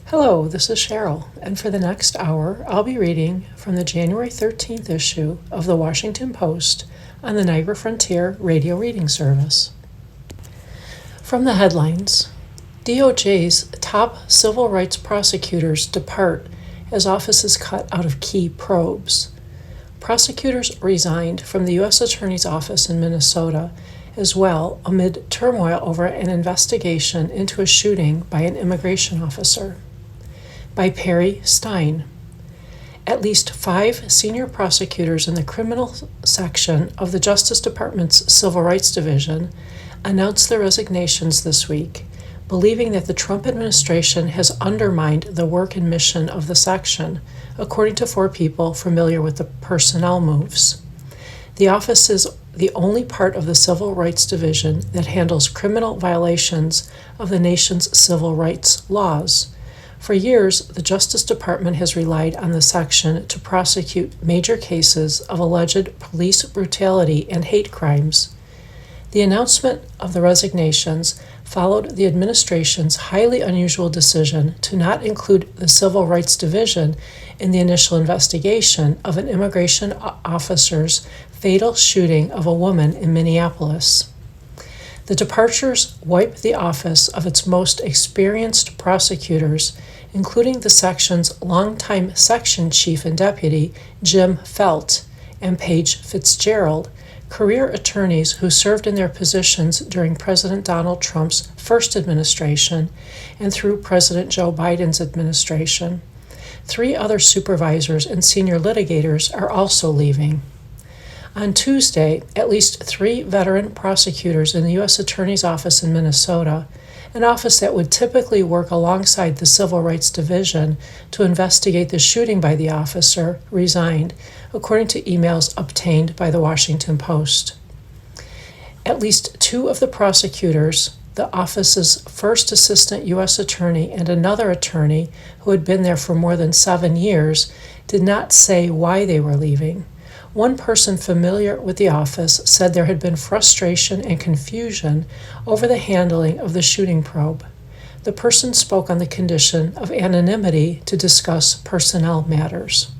Hello, this is Cheryl, and for the next hour, I'll be reading from the January 13th issue of the Washington Post on the Niagara Frontier Radio Reading Service. From the headlines, DOJ's top civil rights prosecutors depart as office is cut out of key probes. Prosecutors resigned from the U.S. Attorney's Office in Minnesota as well amid turmoil over an investigation into a shooting by an immigration officer. By Perry Stein. At least 5 senior prosecutors in the criminal section of the Justice Department's Civil Rights Division announced their resignations this week, believing that the Trump administration has undermined the work and mission of the section, according to 4 people familiar with the personnel moves. The office is the only part of the Civil Rights Division that handles criminal violations of the nation's civil rights laws. For years, the Justice Department has relied on the section to prosecute major cases of alleged police brutality and hate crimes. The announcement of the resignations followed the administration's highly unusual decision to not include the Civil Rights Division in the initial investigation of an immigration officer's fatal shooting of a woman in Minneapolis. The departures wipe the office of its most experienced prosecutors, including the section's longtime section chief and deputy, Jim Felt, and Paige Fitzgerald, career attorneys who served in their positions during President Donald Trump's first administration and through President Joe Biden's administration. 3 other supervisors and senior litigators are also leaving. On Tuesday, at least 3 veteran prosecutors in the U.S. Attorney's Office in Minnesota, an office that would typically work alongside the Civil Rights Division to investigate the shooting by the officer, resigned, according to emails obtained by the Washington Post. At least 2 of the prosecutors, the office's first assistant U.S. attorney and another attorney who had been there for more than 7 years, did not say why they were leaving. One person familiar with the office said there had been frustration and confusion over the handling of the shooting probe. The person spoke on the condition of anonymity to discuss personnel matters.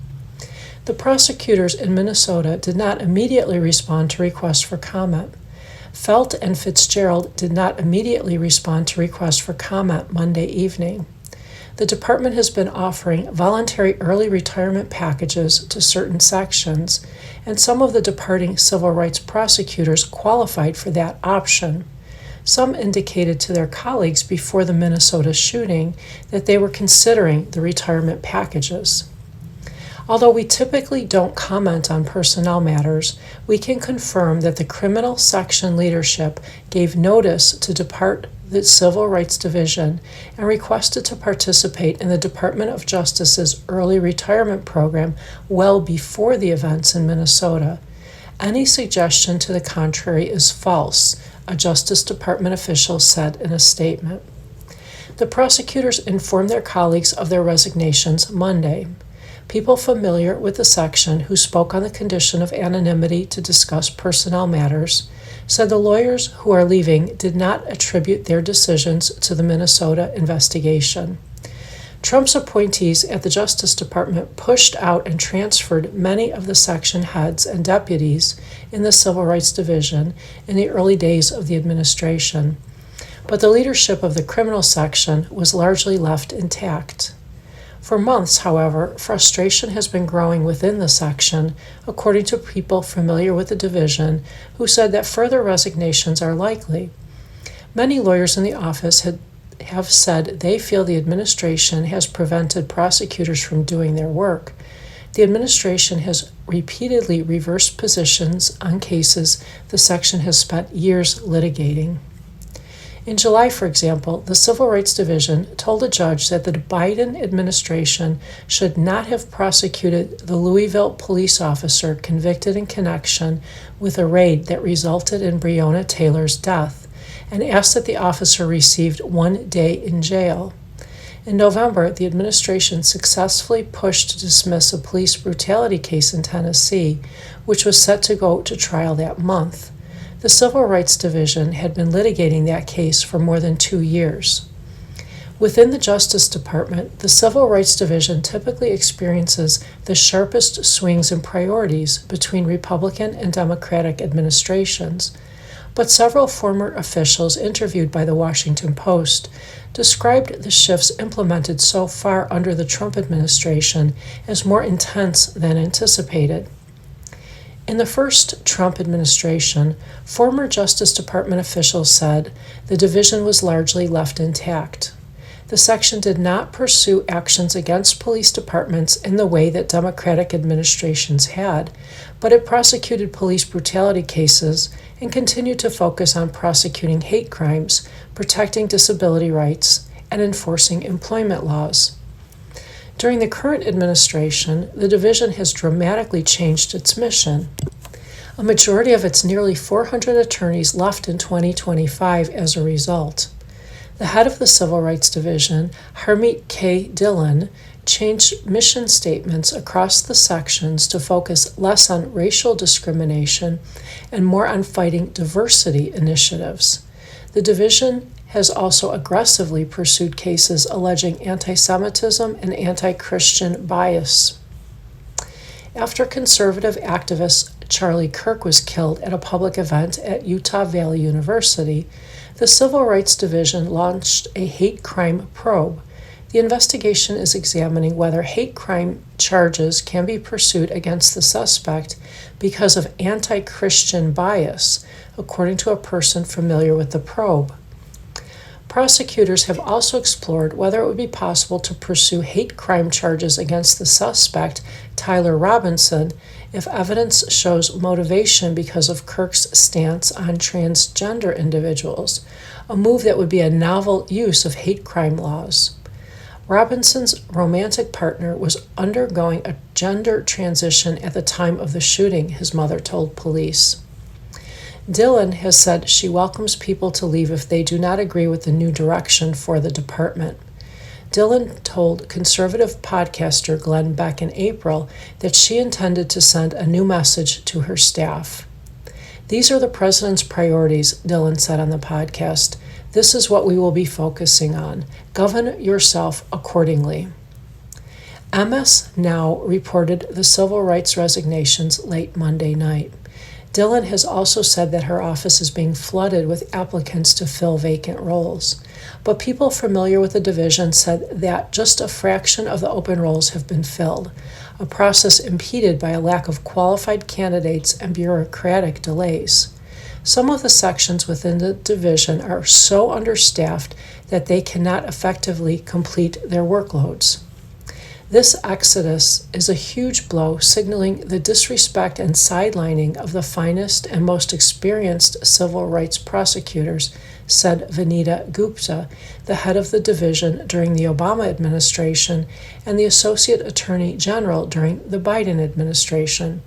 The prosecutors in Minnesota did not immediately respond to requests for comment. Felt and Fitzgerald did not immediately respond to requests for comment Monday evening. The department has been offering voluntary early retirement packages to certain sections, and some of the departing civil rights prosecutors qualified for that option. Some indicated to their colleagues before the Minnesota shooting that they were considering the retirement packages. Although we typically don't comment on personnel matters, we can confirm that the criminal section leadership gave notice to depart the Civil Rights Division and requested to participate in the Department of Justice's early retirement program well before the events in Minnesota. Any suggestion to the contrary is false, a Justice Department official said in a statement. The prosecutors informed their colleagues of their resignations Monday. People familiar with the section who spoke on the condition of anonymity to discuss personnel matters said the lawyers who are leaving did not attribute their decisions to the Minnesota investigation. Trump's appointees at the Justice Department pushed out and transferred many of the section heads and deputies in the Civil Rights Division in the early days of the administration, but the leadership of the criminal section was largely left intact. For months, however, frustration has been growing within the section, according to people familiar with the division who said that further resignations are likely. Many lawyers in the office have said they feel the administration has prevented prosecutors from doing their work. The administration has repeatedly reversed positions on cases the section has spent years litigating. In July, for example, the Civil Rights Division told a judge that the Biden administration should not have prosecuted the Louisville police officer convicted in connection with a raid that resulted in Breonna Taylor's death, and asked that the officer received 1 day in jail. In November, the administration successfully pushed to dismiss a police brutality case in Tennessee, which was set to go to trial that month. The Civil Rights Division had been litigating that case for more than 2 years. Within the Justice Department, the Civil Rights Division typically experiences the sharpest swings in priorities between Republican and Democratic administrations, but several former officials interviewed by the Washington Post described the shifts implemented so far under the Trump administration as more intense than anticipated. In the first Trump administration, former Justice Department officials said the division was largely left intact. The section did not pursue actions against police departments in the way that Democratic administrations had, but it prosecuted police brutality cases and continued to focus on prosecuting hate crimes, protecting disability rights, and enforcing employment laws. During the current administration, the division has dramatically changed its mission. A majority of its nearly 400 attorneys left in 2025 as a result. The head of the Civil Rights Division, Harmeet K. Dillon, changed mission statements across the sections to focus less on racial discrimination and more on fighting diversity initiatives. The division has also aggressively pursued cases alleging anti-Semitism and anti-Christian bias. After conservative activist Charlie Kirk was killed at a public event at Utah Valley University, the Civil Rights Division launched a hate crime probe. The investigation is examining whether hate crime charges can be pursued against the suspect because of anti-Christian bias, according to a person familiar with the probe. Prosecutors have also explored whether it would be possible to pursue hate crime charges against the suspect, Tyler Robinson, if evidence shows motivation because of Kirk's stance on transgender individuals, a move that would be a novel use of hate crime laws. Robinson's romantic partner was undergoing a gender transition at the time of the shooting, his mother told police. Dillon has said she welcomes people to leave if they do not agree with the new direction for the department. Dillon told conservative podcaster Glenn Beck in April that she intended to send a new message to her staff. "These are the president's priorities," Dillon said on the podcast. "This is what we will be focusing on. Govern yourself accordingly." MS Now reported the civil rights resignations late Monday night. Dillon has also said that her office is being flooded with applicants to fill vacant roles. But people familiar with the division said that just a fraction of the open roles have been filled, a process impeded by a lack of qualified candidates and bureaucratic delays. Some of the sections within the division are so understaffed that they cannot effectively complete their workloads. This exodus is a huge blow, signaling the disrespect and sidelining of the finest and most experienced civil rights prosecutors, said Vanita Gupta, the head of the division during the Obama administration and the Associate Attorney General during the Biden administration.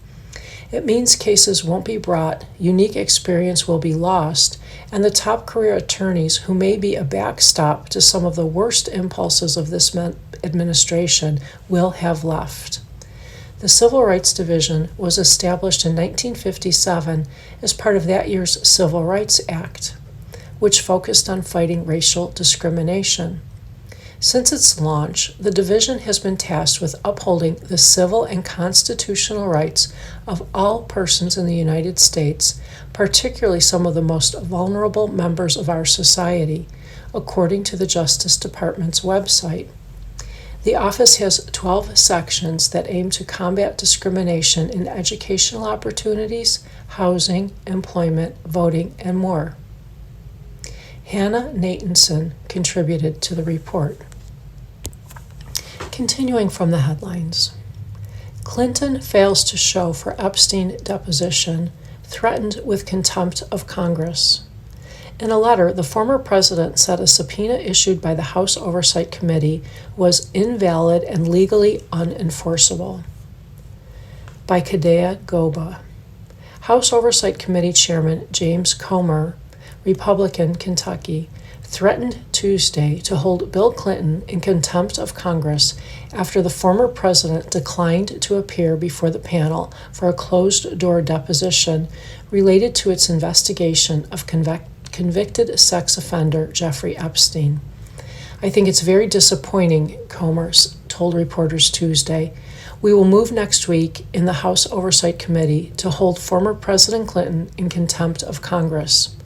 It means cases won't be brought, unique experience will be lost, and the top career attorneys who may be a backstop to some of the worst impulses of this administration will have left. The Civil Rights Division was established in 1957 as part of that year's Civil Rights Act, which focused on fighting racial discrimination. Since its launch, the division has been tasked with upholding the civil and constitutional rights of all persons in the United States, particularly some of the most vulnerable members of our society, according to the Justice Department's website. The office has 12 sections that aim to combat discrimination in educational opportunities, housing, employment, voting, and more. Hannah Natanson contributed to the report. Continuing from the headlines. Clinton fails to show for Epstein deposition, threatened with contempt of Congress. In a letter, the former president said a subpoena issued by the House Oversight Committee was invalid and legally unenforceable. By Kadea Goba. House Oversight Committee Chairman James Comer, Republican, Kentucky, threatened Tuesday to hold Bill Clinton in contempt of Congress after the former president declined to appear before the panel for a closed-door deposition related to its investigation of convicted sex offender Jeffrey Epstein. I think it's very disappointing, Comer told reporters Tuesday. We will move next week in the House Oversight Committee to hold former President Clinton in contempt of Congress.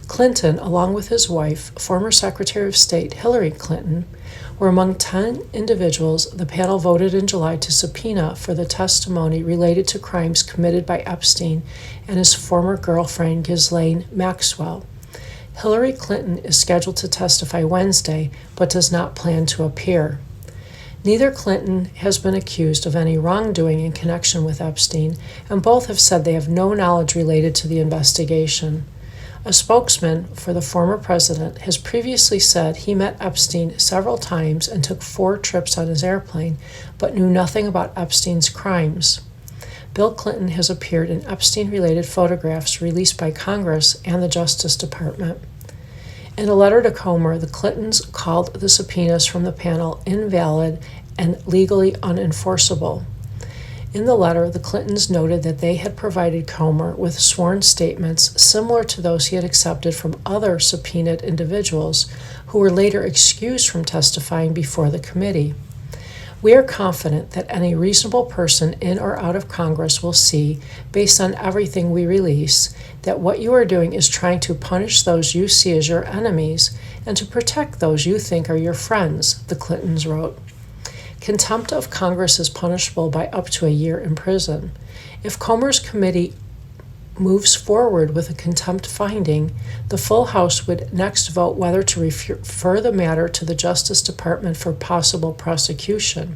Clinton, along with his wife, former Secretary of State Hillary Clinton, were among 10 individuals the panel voted in July to subpoena for the testimony related to crimes committed by Epstein and his former girlfriend Ghislaine Maxwell. Hillary Clinton is scheduled to testify Wednesday, but does not plan to appear. Neither Clinton has been accused of any wrongdoing in connection with Epstein, and both have said they have no knowledge related to the investigation. A spokesman for the former president has previously said he met Epstein several times and took 4 trips on his airplane, but knew nothing about Epstein's crimes. Bill Clinton has appeared in Epstein-related photographs released by Congress and the Justice Department. In a letter to Comer, the Clintons called the subpoenas from the panel invalid and legally unenforceable. In the letter, the Clintons noted that they had provided Comer with sworn statements similar to those he had accepted from other subpoenaed individuals who were later excused from testifying before the committee. We are confident that any reasonable person in or out of Congress will see, based on everything we release, that what you are doing is trying to punish those you see as your enemies and to protect those you think are your friends, the Clintons wrote. Contempt of Congress is punishable by up to a year in prison. If Comer's committee moves forward with a contempt finding, the full House would next vote whether to refer the matter to the Justice Department for possible prosecution.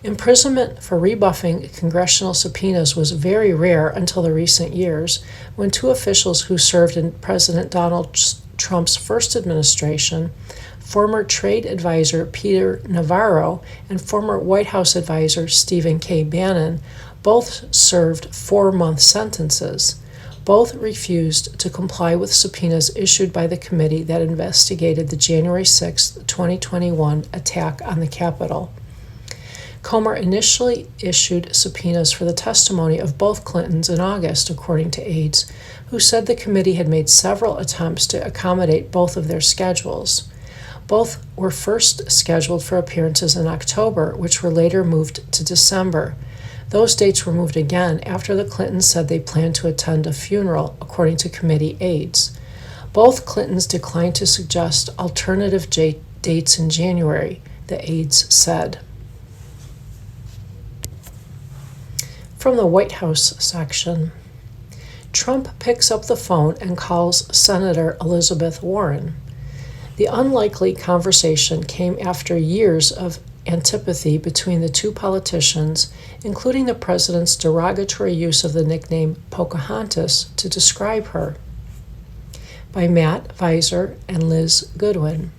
Imprisonment for rebuffing congressional subpoenas was very rare until the recent years, when 2 officials who served in President Donald Trump's first administration, former trade advisor Peter Navarro and former White House advisor Stephen K. Bannon, both served 4-month sentences. Both refused to comply with subpoenas issued by the committee that investigated the January 6, 2021 attack on the Capitol. Comer initially issued subpoenas for the testimony of both Clintons in August, according to aides, who said the committee had made several attempts to accommodate both of their schedules. Both were first scheduled for appearances in October, which were later moved to December. Those dates were moved again after the Clintons said they planned to attend a funeral, according to committee aides. Both Clintons declined to suggest alternative dates in January, the aides said. From the White House section, Trump picks up the phone and calls Senator Elizabeth Warren. The unlikely conversation came after years of antipathy between the 2 politicians, including the president's derogatory use of the nickname Pocahontas to describe her, by Matt Visor and Liz Goodwin.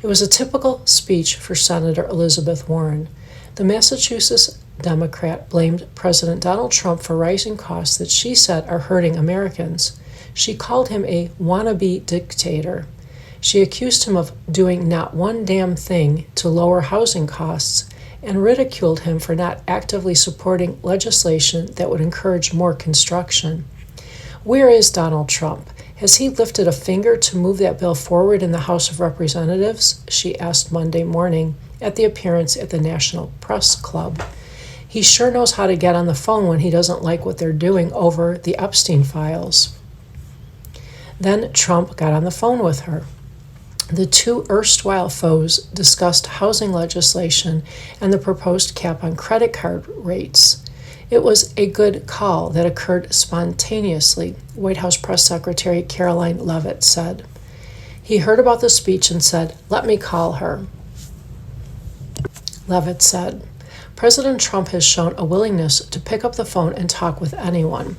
It was a typical speech for Senator Elizabeth Warren. The Massachusetts Democrat blamed President Donald Trump for rising costs that she said are hurting Americans. She called him a wannabe dictator. She accused him of doing not one damn thing to lower housing costs and ridiculed him for not actively supporting legislation that would encourage more construction. Where is Donald Trump? Has he lifted a finger to move that bill forward in the House of Representatives? She asked Monday morning at the appearance at the National Press Club. He sure knows how to get on the phone when he doesn't like what they're doing over the Epstein files. Then Trump got on the phone with her. The 2 erstwhile foes discussed housing legislation and the proposed cap on credit card rates. It was a good call that occurred spontaneously, White House Press Secretary Caroline Leavitt said. He heard about the speech and said, "Let me call her." Leavitt said, President Trump has shown a willingness to pick up the phone and talk with anyone.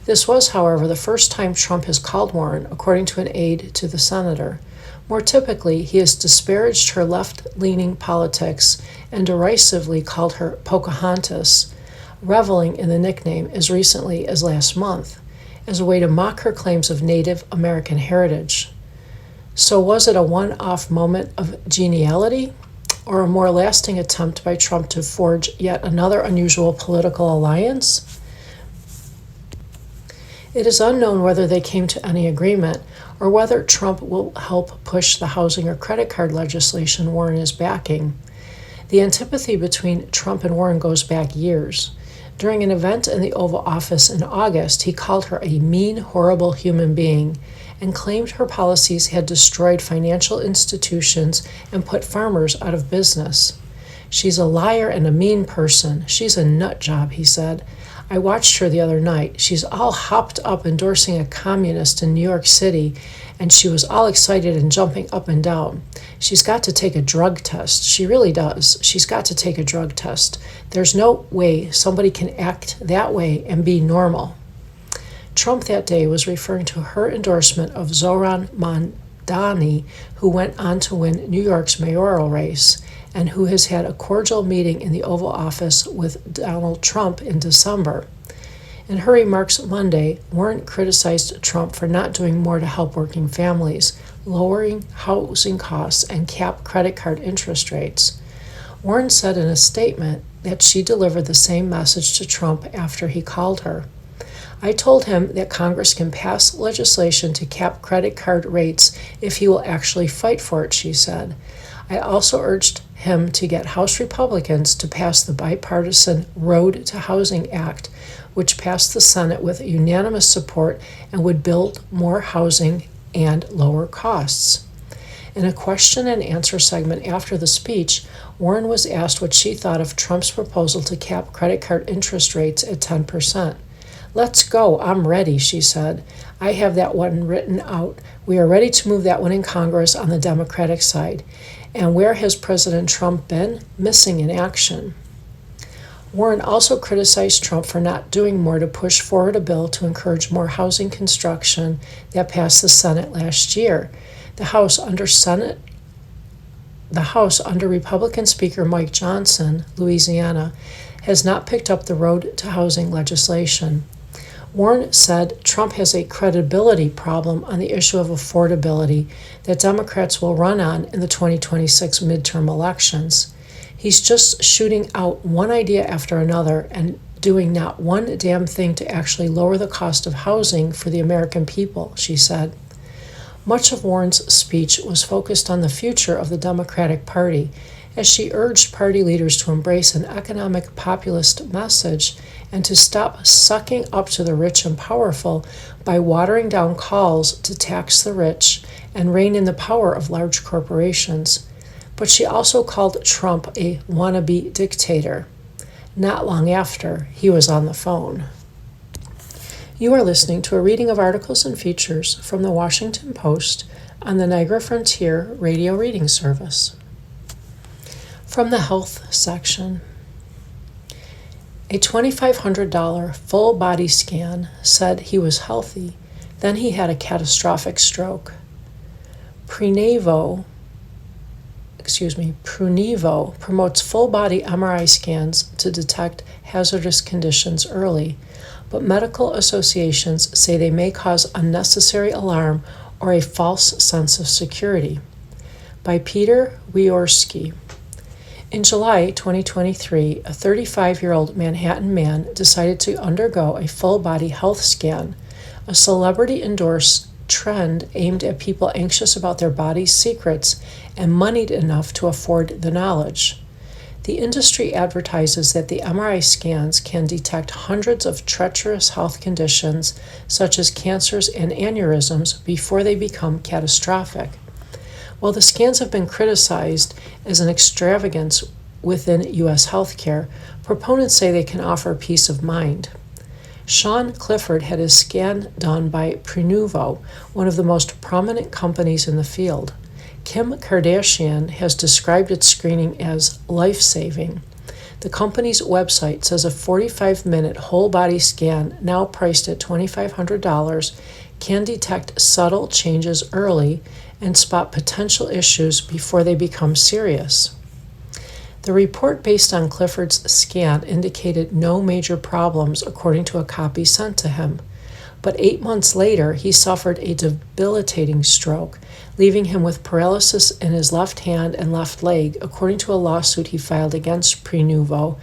This was, however, the first time Trump has called Warren, according to an aide to the senator. More typically, he has disparaged her left-leaning politics and derisively called her Pocahontas, reveling in the nickname as recently as last month, as a way to mock her claims of Native American heritage. So was it a one-off moment of geniality, or a more lasting attempt by Trump to forge yet another unusual political alliance? It is unknown whether they came to any agreement or whether Trump will help push the housing or credit card legislation Warren is backing. The antipathy between Trump and Warren goes back years. During an event in the Oval Office in August, he called her a mean, horrible human being and claimed her policies had destroyed financial institutions and put farmers out of business. "She's a liar and a mean person. She's a nut job," he said. "I watched her the other night. She's all hopped up endorsing a communist in New York City, and she was all excited and jumping up and down. She's got to take a drug test. She really does. She's got to take a drug test. There's no way somebody can act that way and be normal." Trump that day was referring to her endorsement of Zohran Mamdani, who went on to win New York's mayoral race, and who has had a cordial meeting in the Oval Office with Donald Trump in December. In her remarks Monday, Warren criticized Trump for not doing more to help working families, lowering housing costs, and cap credit card interest rates. Warren said in a statement that she delivered the same message to Trump after he called her. "I told him that Congress can pass legislation to cap credit card rates if he will actually fight for it," she said. "I also urged him to get House Republicans to pass the bipartisan Road to Housing Act, which passed the Senate with unanimous support and would build more housing and lower costs." In a question and answer segment after the speech, Warren was asked what she thought of Trump's proposal to cap credit card interest rates at 10%. "Let's go, I'm ready," she said. "I have that one written out. We are ready to move that one in Congress on the Democratic side. And where has President Trump been? Missing in action." Warren also criticized Trump for not doing more to push forward a bill to encourage more housing construction that passed the Senate last year. The House under Republican Speaker Mike Johnson, Louisiana, has not picked up the Road to Housing legislation. Warren said Trump has a credibility problem on the issue of affordability that Democrats will run on in the 2026 midterm elections. He's just shooting out one idea after another and doing not one damn thing to actually lower the cost of housing for the American people, she said. Much of Warren's speech was focused on the future of the Democratic Party, as she urged party leaders to embrace an economic populist message and to stop sucking up to the rich and powerful by watering down calls to tax the rich and rein in the power of large corporations. But she also called Trump a wannabe dictator. Not long after, he was on the phone. You are listening to a reading of articles and features from the Washington Post on the Niagara Frontier Radio Reading Service. From the health section, a $2,500 full body scan said he was healthy, then he had a catastrophic stroke. Prunivo promotes full body MRI scans to detect hazardous conditions early, but medical associations say they may cause unnecessary alarm or a false sense of security. By Peter Wiorsky. In July 2023, a 35-year-old Manhattan man decided to undergo a full-body health scan, a celebrity-endorsed trend aimed at people anxious about their body's secrets and moneyed enough to afford the knowledge. The industry advertises that the MRI scans can detect hundreds of treacherous health conditions, such as cancers and aneurysms, before they become catastrophic. While the scans have been criticized as an extravagance within U.S. healthcare, proponents say they can offer peace of mind. Sean Clifford had his scan done by Prunivo, one of the most prominent companies in the field. Kim Kardashian has described its screening as life-saving. The company's website says a 45-minute whole-body scan, now priced at $2,500, can detect subtle changes early and spot potential issues before they become serious. The report based on Clifford's scan indicated no major problems according to a copy sent to him. But 8 months later, he suffered a debilitating stroke, leaving him with paralysis in his left hand and left leg, according to a lawsuit he filed against Prunivo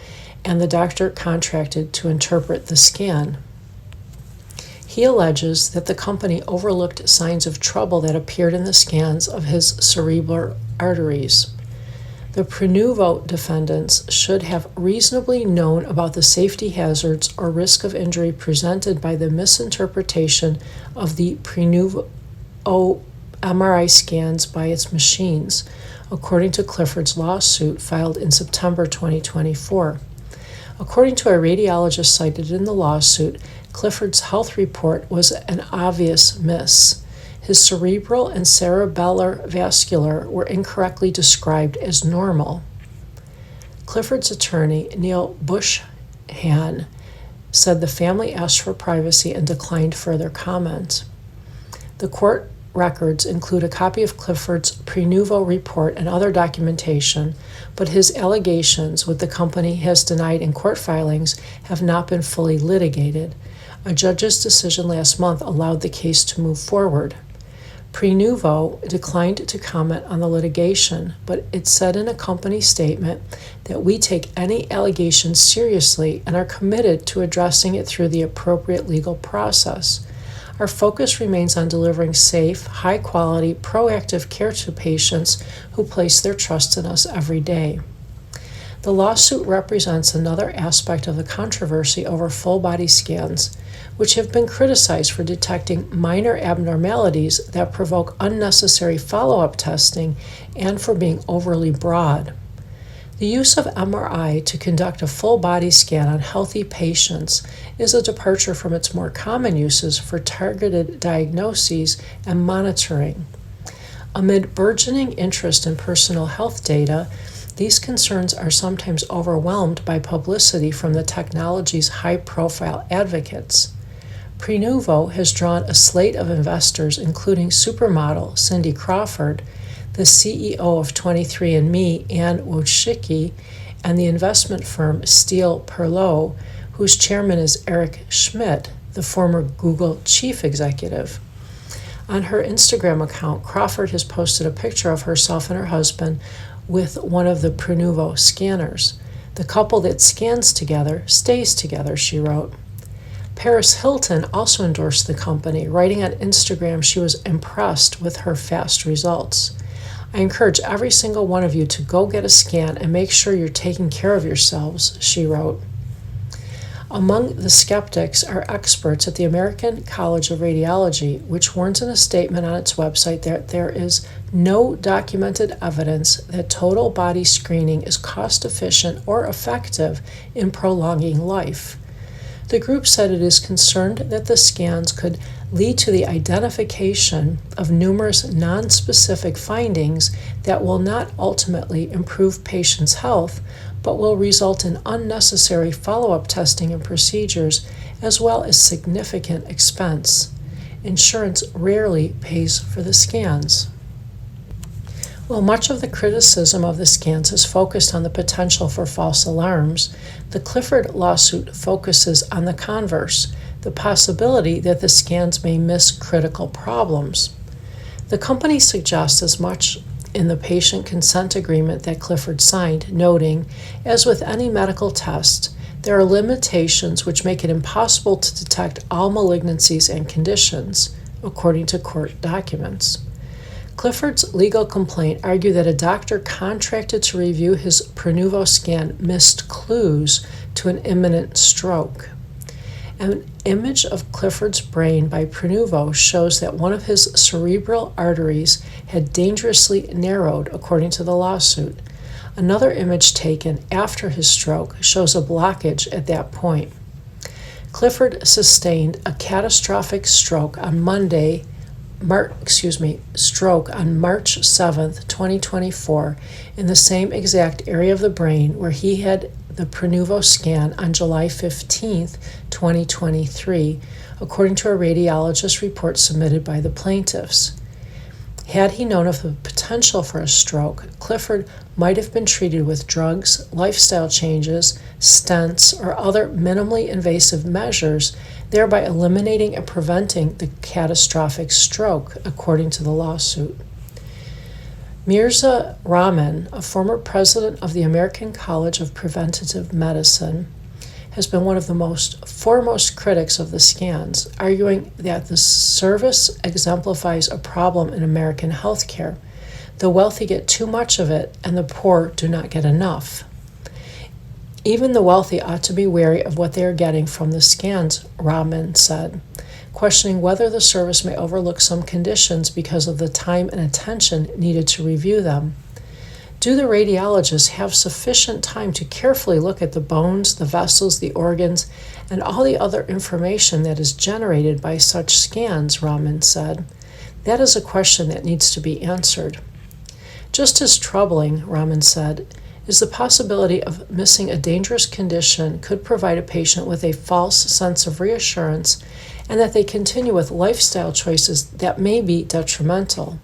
and the doctor contracted to interpret the scan. He alleges that the company overlooked signs of trouble that appeared in the scans of his cerebral arteries. The Prenuvo defendants should have reasonably known about the safety hazards or risk of injury presented by the misinterpretation of the Prenuvo MRI scans by its machines, according to Clifford's lawsuit filed in September 2024. According to a radiologist cited in the lawsuit, Clifford's health report was an obvious miss. His cerebral and cerebellar vascular were incorrectly described as normal. Clifford's attorney, Neil Bushhan, said the family asked for privacy and declined further comment. The court records include a copy of Clifford's Prenuvo report and other documentation, but his allegations, which the company has denied in court filings, have not been fully litigated. A judge's decision last month allowed the case to move forward. Prenuvo declined to comment on the litigation, but it said in a company statement that we take any allegations seriously and are committed to addressing it through the appropriate legal process. Our focus remains on delivering safe, high-quality, proactive care to patients who place their trust in us every day. The lawsuit represents another aspect of the controversy over full-body scans, which have been criticized for detecting minor abnormalities that provoke unnecessary follow-up testing and for being overly broad. The use of MRI to conduct a full-body scan on healthy patients is a departure from its more common uses for targeted diagnoses and monitoring. Amid burgeoning interest in personal health data, these concerns are sometimes overwhelmed by publicity from the technology's high-profile advocates. Prenuvo has drawn a slate of investors, including supermodel Cindy Crawford, the CEO of 23andMe, Anne Wojcicki, and the investment firm Steel Perlow, whose chairman is Eric Schmidt, the former Google chief executive. On her Instagram account, Crawford has posted a picture of herself and her husband with one of the Prenuvo scanners. The couple that scans together stays together, she wrote. Paris Hilton also endorsed the company, writing on Instagram she was impressed with her fast results. I encourage every single one of you to go get a scan and make sure you're taking care of yourselves, she wrote. Among the skeptics are experts at the American College of Radiology, which warns in a statement on its website that there is no documented evidence that total body screening is cost-efficient or effective in prolonging life. The group said it is concerned that the scans could lead to the identification of numerous nonspecific findings that will not ultimately improve patients' health, but will result in unnecessary follow-up testing and procedures, as well as significant expense. Insurance rarely pays for the scans. While much of the criticism of the scans is focused on the potential for false alarms, the Clifford lawsuit focuses on the converse, the possibility that the scans may miss critical problems. The company suggests as much in the patient consent agreement that Clifford signed, noting, as with any medical test, there are limitations which make it impossible to detect all malignancies and conditions, according to court documents. Clifford's legal complaint argued that a doctor contracted to review his Prenuvo scan missed clues to an imminent stroke. An image of Clifford's brain by Prenuvo shows that one of his cerebral arteries had dangerously narrowed, according to the lawsuit. Another image taken after his stroke shows a blockage at that point. Clifford sustained a catastrophic stroke on March 7, 2024, in the same exact area of the brain where he had the Prenuvo scan on July 15, 2023, according to a radiologist report submitted by the plaintiffs. Had he known of the potential for a stroke, Clifford might have been treated with drugs, lifestyle changes, stents, or other minimally invasive measures, thereby eliminating and preventing the catastrophic stroke, according to the lawsuit. Mirza Rahman, a former president of the American College of Preventative Medicine, has been one of the foremost critics of the scans, arguing that the service exemplifies a problem in American healthcare. The wealthy get too much of it, and the poor do not get enough. Even the wealthy ought to be wary of what they are getting from the scans, Rahman said, questioning whether the service may overlook some conditions because of the time and attention needed to review them. Do the radiologists have sufficient time to carefully look at the bones, the vessels, the organs, and all the other information that is generated by such scans, Rahman said. That is a question that needs to be answered. Just as troubling, Rahman said, is the possibility of missing a dangerous condition could provide a patient with a false sense of reassurance and that they continue with lifestyle choices that may be detrimental.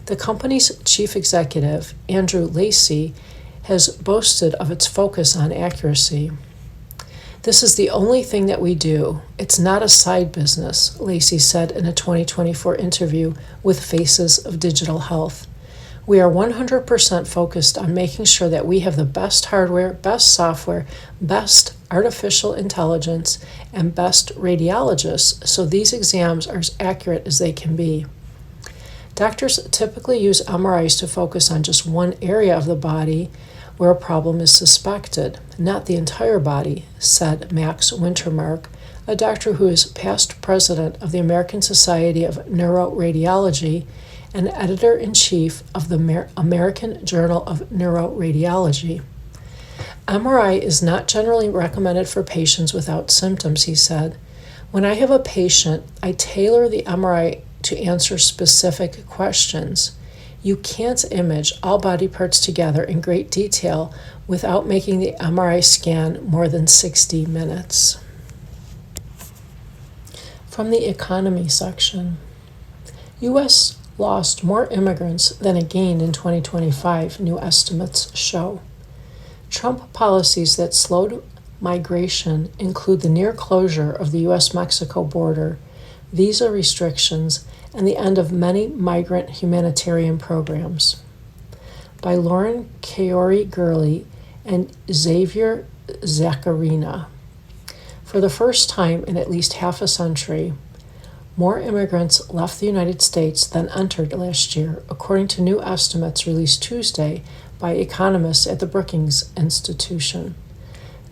The company's chief executive, Andrew Lacey, has boasted of its focus on accuracy. This is the only thing that we do. It's not a side business, Lacey said in a 2024 interview with Faces of Digital Health. We are 100% focused on making sure that we have the best hardware, best software, best artificial intelligence, and best radiologists, so these exams are as accurate as they can be. Doctors typically use MRIs to focus on just one area of the body where a problem is suspected, not the entire body, said Max Wintermark, a doctor who is past president of the American Society of Neuroradiology and editor-in-chief of the American Journal of Neuroradiology. MRI is not generally recommended for patients without symptoms, he said. When I have a patient, I tailor the MRI to answer specific questions. You can't image all body parts together in great detail without making the MRI scan more than 60 minutes. From the economy section, U.S. lost more immigrants than it gained in 2025, new estimates show. Trump policies that slowed migration include the near closure of the U.S.-Mexico border, visa restrictions, and the end of many migrant humanitarian programs. By Lauren Kaori-Gurley and Xavier Zacharina. For the first time in at least half a century, more immigrants left the United States than entered last year, according to new estimates released Tuesday by economists at the Brookings Institution.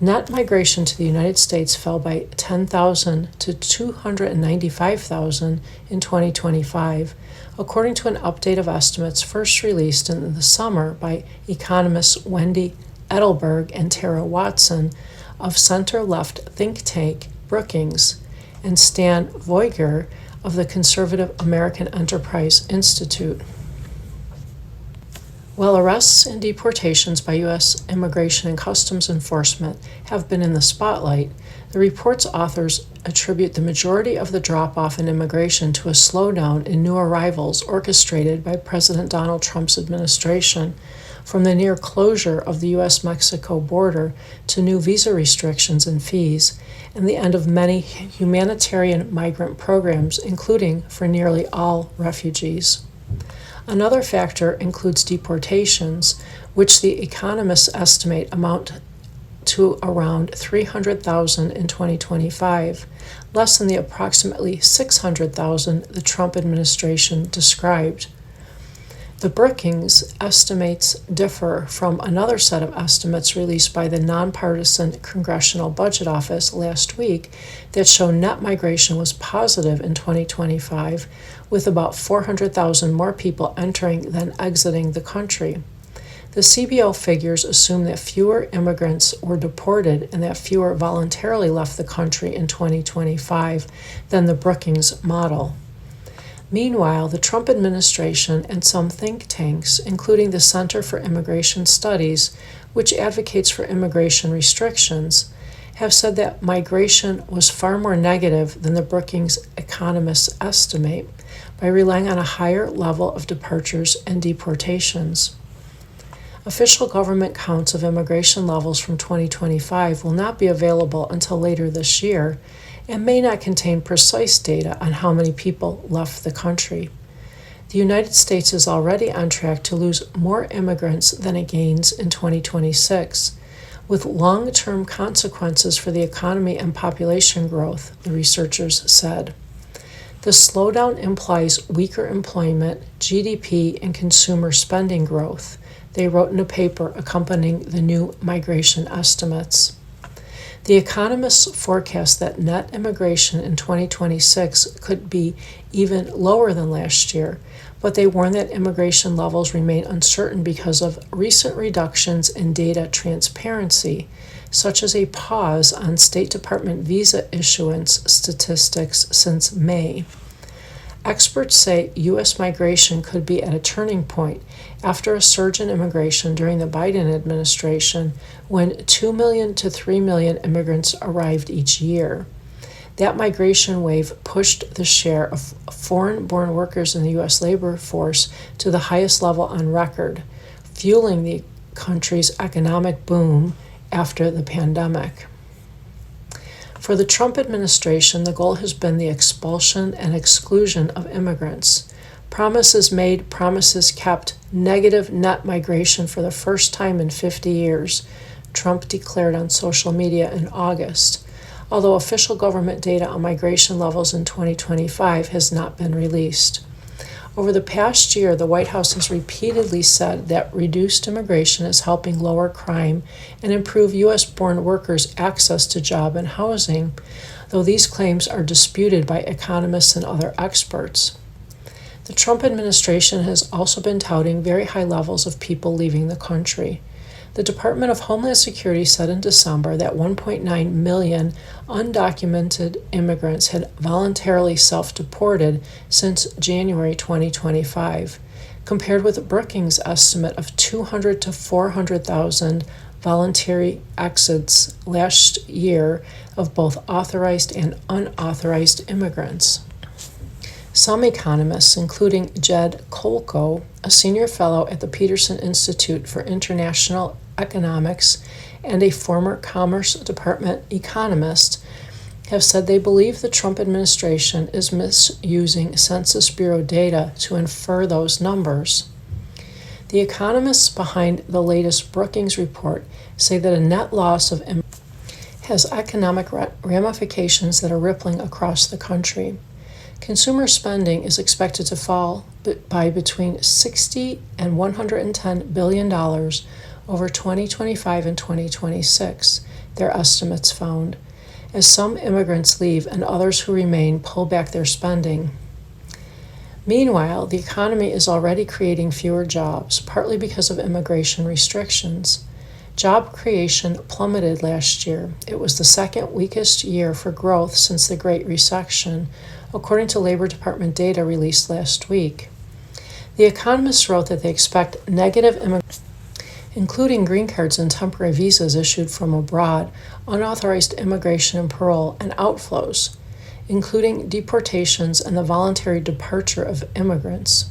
Net migration to the United States fell by 10,000 to 295,000 in 2025, according to an update of estimates first released in the summer by economists Wendy Edelberg and Tara Watson of center-left think tank Brookings and Stan Voiger of the Conservative American Enterprise Institute. While arrests and deportations by U.S. Immigration and Customs Enforcement have been in the spotlight, the report's authors attribute the majority of the drop-off in immigration to a slowdown in new arrivals orchestrated by President Donald Trump's administration, from the near closure of the U.S.-Mexico border to new visa restrictions and fees, and the end of many humanitarian migrant programs, including for nearly all refugees. Another factor includes deportations, which the economists estimate amount to around 300,000 in 2025, less than the approximately 600,000 the Trump administration described. The Brookings estimates differ from another set of estimates released by the nonpartisan Congressional Budget Office last week that show net migration was positive in 2025, with about 400,000 more people entering than exiting the country. The CBO figures assume that fewer immigrants were deported and that fewer voluntarily left the country in 2025 than the Brookings model. Meanwhile, the Trump administration and some think tanks, including the Center for Immigration Studies, which advocates for immigration restrictions, have said that migration was far more negative than the Brookings economists estimate by relying on a higher level of departures and deportations. Official government counts of immigration levels from 2025 will not be available until later this year and may not contain precise data on how many people left the country. The United States is already on track to lose more immigrants than it gains in 2026, with long-term consequences for the economy and population growth, the researchers said. The slowdown implies weaker employment, GDP, and consumer spending growth, they wrote in a paper accompanying the new migration estimates. The economists forecast that net immigration in 2026 could be even lower than last year, but they warn that immigration levels remain uncertain because of recent reductions in data transparency, such as a pause on State Department visa issuance statistics since May. Experts say U.S. migration could be at a turning point after a surge in immigration during the Biden administration when 2 million to 3 million immigrants arrived each year. That migration wave pushed the share of foreign-born workers in the U.S. labor force to the highest level on record, fueling the country's economic boom after the pandemic. For the Trump administration, the goal has been the expulsion and exclusion of immigrants. Promises made, promises kept, negative net migration for the first time in 50 years, Trump declared on social media in August, although official government data on migration levels in 2025 has not been released. Over the past year, the White House has repeatedly said that reduced immigration is helping lower crime and improve U.S.-born workers' access to job and housing, though these claims are disputed by economists and other experts. The Trump administration has also been touting very high levels of people leaving the country. The Department of Homeland Security said in December that 1.9 million undocumented immigrants had voluntarily self-deported since January 2025, compared with Brookings' estimate of 200 to 400,000 voluntary exits last year of both authorized and unauthorized immigrants. Some economists, including Jed Kolko, a senior fellow at the Peterson Institute for International Economics and a former Commerce Department economist, have said they believe the Trump administration is misusing Census Bureau data to infer those numbers. The economists behind the latest Brookings report say that a net loss of immigrants has economic ramifications that are rippling across the country. Consumer spending is expected to fall by between $60 and $110 billion over 2025 and 2026, their estimates found, as some immigrants leave and others who remain pull back their spending. Meanwhile, the economy is already creating fewer jobs, partly because of immigration restrictions. Job creation plummeted last year. It was the second weakest year for growth since the Great Recession, according to Labor Department data released last week. The economists wrote that they expect negative immigration, including green cards and temporary visas issued from abroad, unauthorized immigration and parole, and outflows, including deportations and the voluntary departure of immigrants.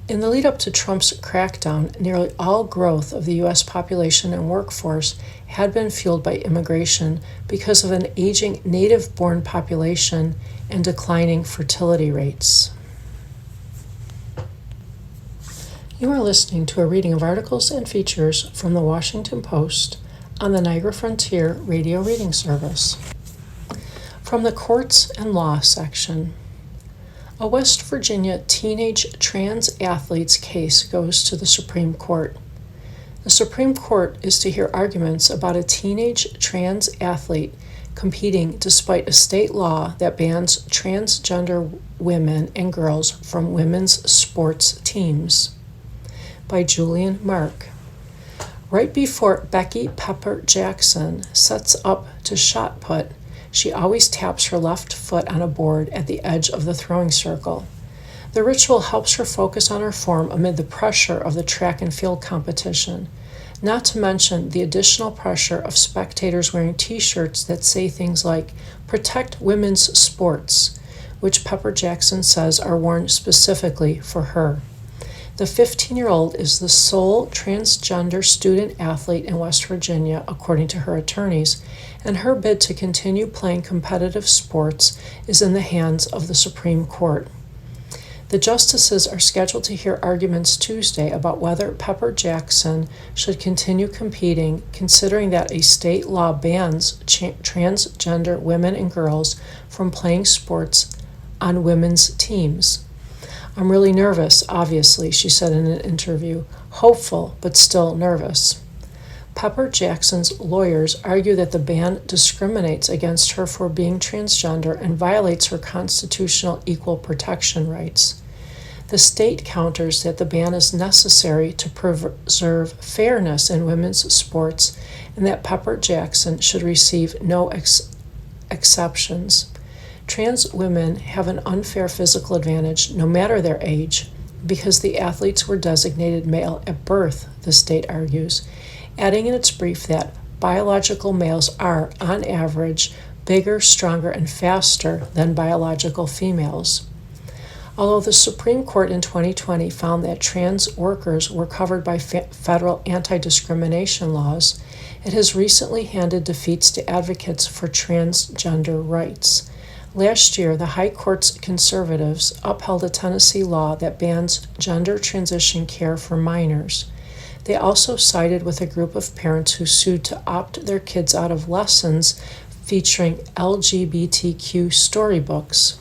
In the lead up to Trump's crackdown, nearly all growth of the U.S. population and workforce had been fueled by immigration because of an aging native-born population and declining fertility rates. You are listening to a reading of articles and features from the Washington Post on the Niagara Frontier Radio Reading Service. From the Courts and Law section. A West Virginia teenage trans athlete's case goes to the Supreme Court. The Supreme Court is to hear arguments about a teenage trans athlete competing despite a state law that bans transgender women and girls from women's sports teams. By Julian Mark. Right before Becky Pepper Jackson sets up to shot put, she always taps her left foot on a board at the edge of the throwing circle. The ritual helps her focus on her form amid the pressure of the track and field competition, not to mention the additional pressure of spectators wearing t-shirts that say things like, "Protect Women's Sports," which Pepper Jackson says are worn specifically for her. The 15-year-old is the sole transgender student athlete in West Virginia, according to her attorneys, and her bid to continue playing competitive sports is in the hands of the Supreme Court. The The justices are scheduled to hear arguments Tuesday about whether Pepper Jackson should continue competing, considering that a state law bans transgender women and girls from playing sports on women's teams. "I'm really nervous, obviously," she said in an interview. "Hopeful, but still nervous." Pepper Jackson's lawyers argue that the ban discriminates against her for being transgender and violates her constitutional equal protection rights. The state counters that the ban is necessary to preserve fairness in women's sports and that Pepper Jackson should receive no exceptions. Trans women have an unfair physical advantage, no matter their age, because the athletes were designated male at birth, the state argues, adding in its brief that biological males are, on average, bigger, stronger, and faster than biological females. Although the Supreme Court in 2020 found that trans workers were covered by federal anti-discrimination laws, it has recently handed defeats to advocates for transgender rights. Last year, the High Court's conservatives upheld a Tennessee law that bans gender transition care for minors. They also sided with a group of parents who sued to opt their kids out of lessons featuring LGBTQ storybooks.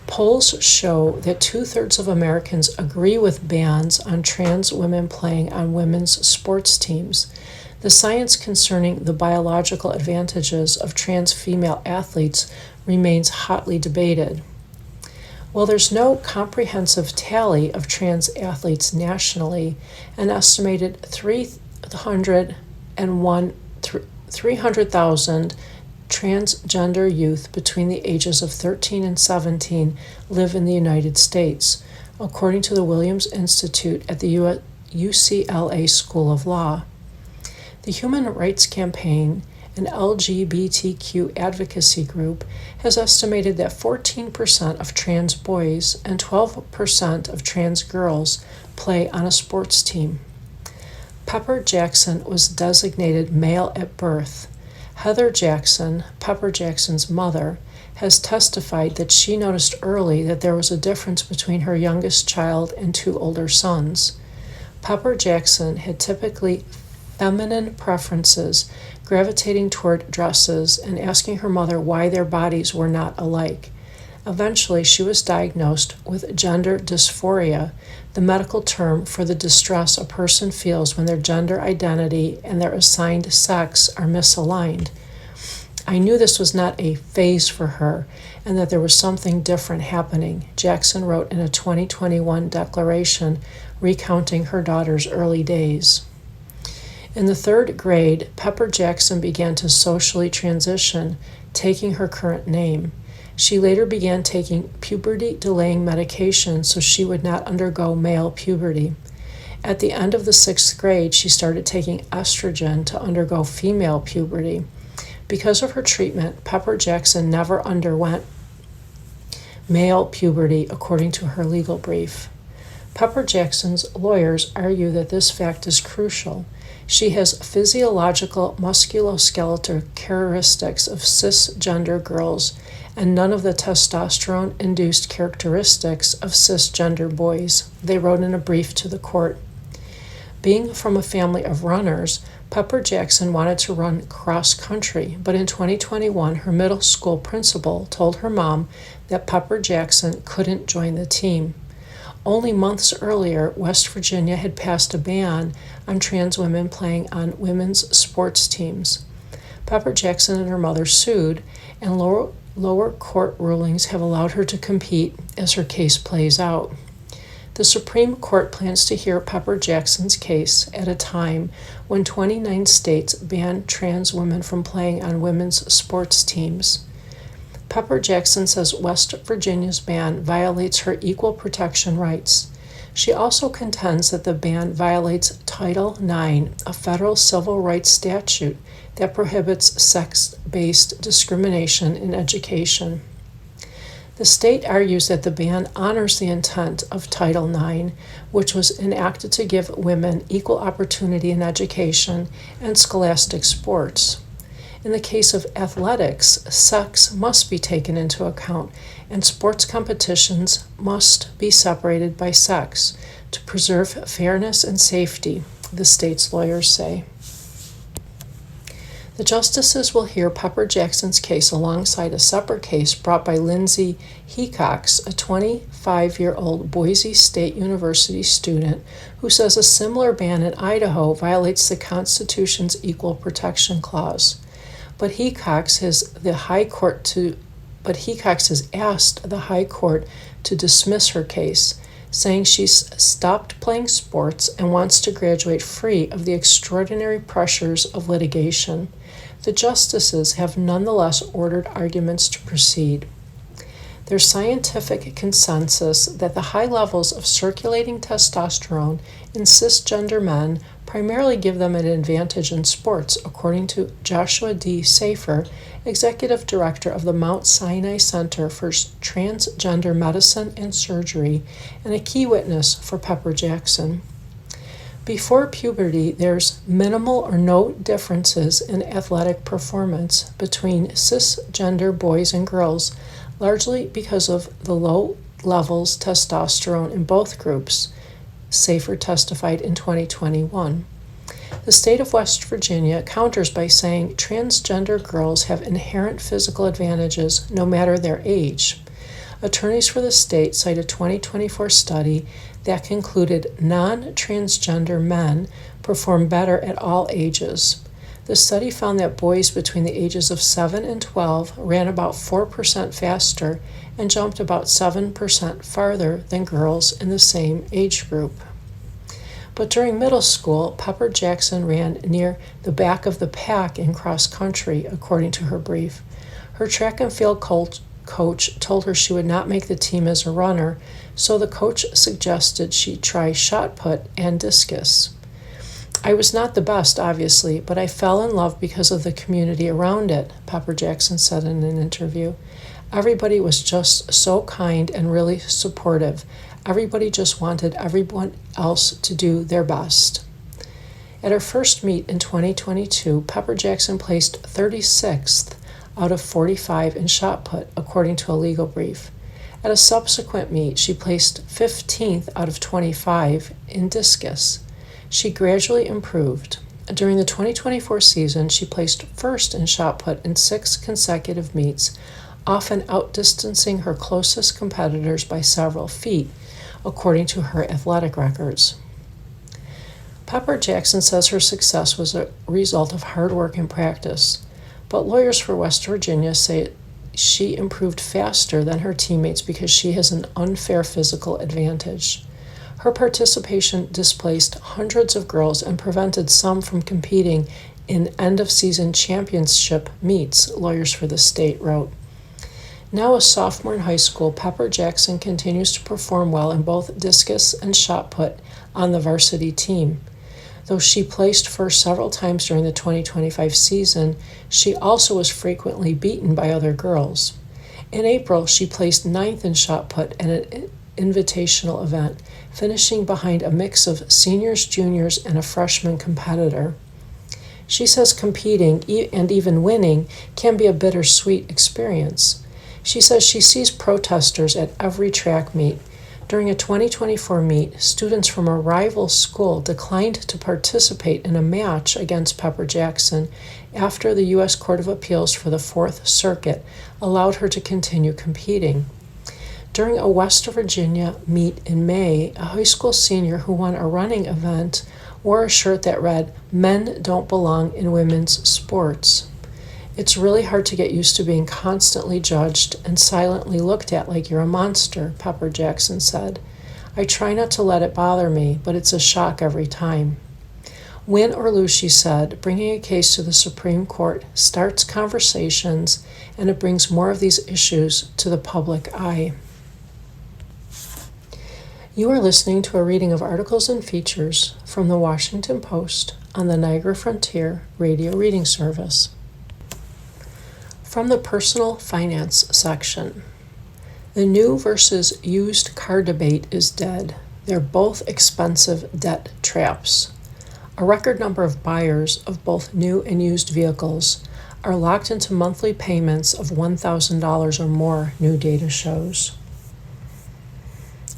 Polls show that 2/3 of Americans agree with bans on trans women playing on women's sports teams. The science concerning the biological advantages of trans female athletes remains hotly debated. While there's no comprehensive tally of trans athletes nationally, an estimated 300,000 transgender youth between the ages of 13 and 17 live in the United States, according to the Williams Institute at the UCLA School of Law. The Human Rights Campaign, an LGBTQ advocacy group, has estimated that 14% of trans boys and 12% of trans girls play on a sports team. Pepper Jackson was designated male at birth. Heather Jackson, Pepper Jackson's mother, has testified that she noticed early that there was a difference between her youngest child and two older sons. Pepper Jackson had typically feminine preferences, gravitating toward dresses and asking her mother why their bodies were not alike. Eventually, she was diagnosed with gender dysphoria, the medical term for the distress a person feels when their gender identity and their assigned sex are misaligned. "I knew this was not a phase for her and that there was something different happening," Jackson wrote in a 2021 declaration recounting her daughter's early days. In the 3rd grade, Pepper Jackson began to socially transition, taking her current name. She later began taking puberty-delaying medication so she would not undergo male puberty. At the end of the 6th grade, she started taking estrogen to undergo female puberty. Because of her treatment, Pepper Jackson never underwent male puberty, according to her legal brief. Pepper Jackson's lawyers argue that this fact is crucial. She has physiological musculoskeletal characteristics of cisgender girls and none of the testosterone-induced characteristics of cisgender boys, they wrote in a brief to the court. Being from a family of runners, Pepper Jackson wanted to run cross-country, but in 2021, her middle school principal told her mom that Pepper Jackson couldn't join the team. Only months earlier, West Virginia had passed a ban on trans women playing on women's sports teams. Pepper Jackson and her mother sued, and lower court rulings have allowed her to compete as her case plays out. The Supreme Court plans to hear Pepper Jackson's case at a time when 29 states ban trans women from playing on women's sports teams. Pepper Jackson says West Virginia's ban violates her equal protection rights. She also contends that the ban violates Title IX, a federal civil rights statute that prohibits sex-based discrimination in education. The state argues that the ban honors the intent of Title IX, which was enacted to give women equal opportunity in education and scholastic sports. In the case of athletics, sex must be taken into account, and sports competitions must be separated by sex to preserve fairness and safety, the state's lawyers say. The justices will hear Pepper Jackson's case alongside a separate case brought by Lindsay Hecox, a 25-year-old Boise State University student who says a similar ban in Idaho violates the Constitution's Equal Protection Clause. But Hecox has asked the High Court to dismiss her case, saying she's stopped playing sports and wants to graduate free of the extraordinary pressures of litigation. The justices have nonetheless ordered arguments to proceed. There's scientific consensus that the high levels of circulating testosterone in cisgender men primarily give them an advantage in sports, according to Joshua D. Safer, executive director of the Mount Sinai Center for Transgender Medicine and Surgery, and a key witness for Pepper Jackson. Before puberty, there's minimal or no differences in athletic performance between cisgender boys and girls, largely because of the low levels testosterone in both groups, Safer testified in 2021. The state of West Virginia counters by saying transgender girls have inherent physical advantages no matter their age. Attorneys for the state cite a 2024 study that concluded non-transgender men perform better at all ages. The study found that boys between the ages of 7 and 12 ran about 4% faster and jumped about 7% farther than girls in the same age group. But during middle school, Pepper Jackson ran near the back of the pack in cross country, according to her brief. Her track and field coach told her she would not make the team as a runner, so the coach suggested she try shot put and discus. I was not the best, obviously, but I fell in love because of the community around it, Pepper Jackson said in an interview. Everybody was just so kind and really supportive. Everybody just wanted everyone else to do their best. At her first meet in 2022, Pepper Jackson placed 36th out of 45 in shot put, according to a legal brief. At a subsequent meet, she placed 15th out of 25 in discus. She gradually improved. During the 2024 season, she placed first in shot put in 6 consecutive meets, often outdistancing her closest competitors by several feet, according to her athletic records. Pepper Jackson says her success was a result of hard work and practice, but lawyers for West Virginia say she improved faster than her teammates because she has an unfair physical advantage. Her participation displaced hundreds of girls and prevented some from competing in end-of-season championship meets, lawyers for the state wrote. Now a sophomore in high school, Pepper Jackson continues to perform well in both discus and shot put on the varsity team. Though she placed first several times during the 2025 season, she also was frequently beaten by other girls. In April, she placed 9th in shot put at an invitational event, finishing behind a mix of seniors, juniors, and a freshman competitor. She says competing and even winning can be a bittersweet experience. She says she sees protesters at every track meet. During a 2024 meet, students from a rival school declined to participate in a match against Pepper Jackson after the U.S. Court of Appeals for the Fourth Circuit allowed her to continue competing. During a West Virginia meet in May, a high school senior who won a running event wore a shirt that read, "Men don't belong in women's sports." It's really hard to get used to being constantly judged and silently looked at like you're a monster, Pepper Jackson said. I try not to let it bother me, but it's a shock every time. Win or lose, she said, bringing a case to the Supreme Court starts conversations and it brings more of these issues to the public eye. You are listening to a reading of articles and features from the Washington Post on the Niagara Frontier Radio Reading Service. From the Personal Finance section, the new versus used car debate is dead. They're both expensive debt traps. A record number of buyers of both new and used vehicles are locked into monthly payments of $1,000 or more, new data shows.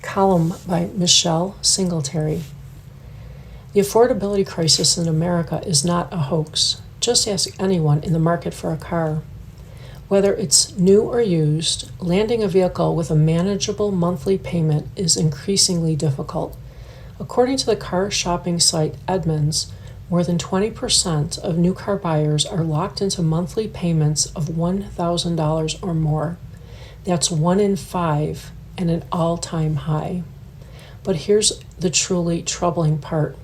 Column by Michelle Singletary. The affordability crisis in America is not a hoax. Just ask anyone in the market for a car. Whether it's new or used, landing a vehicle with a manageable monthly payment is increasingly difficult. According to the car shopping site Edmunds, more than 20% of new car buyers are locked into monthly payments of $1,000 or more. That's 1 in 5 and an all-time high. But here's the truly troubling part.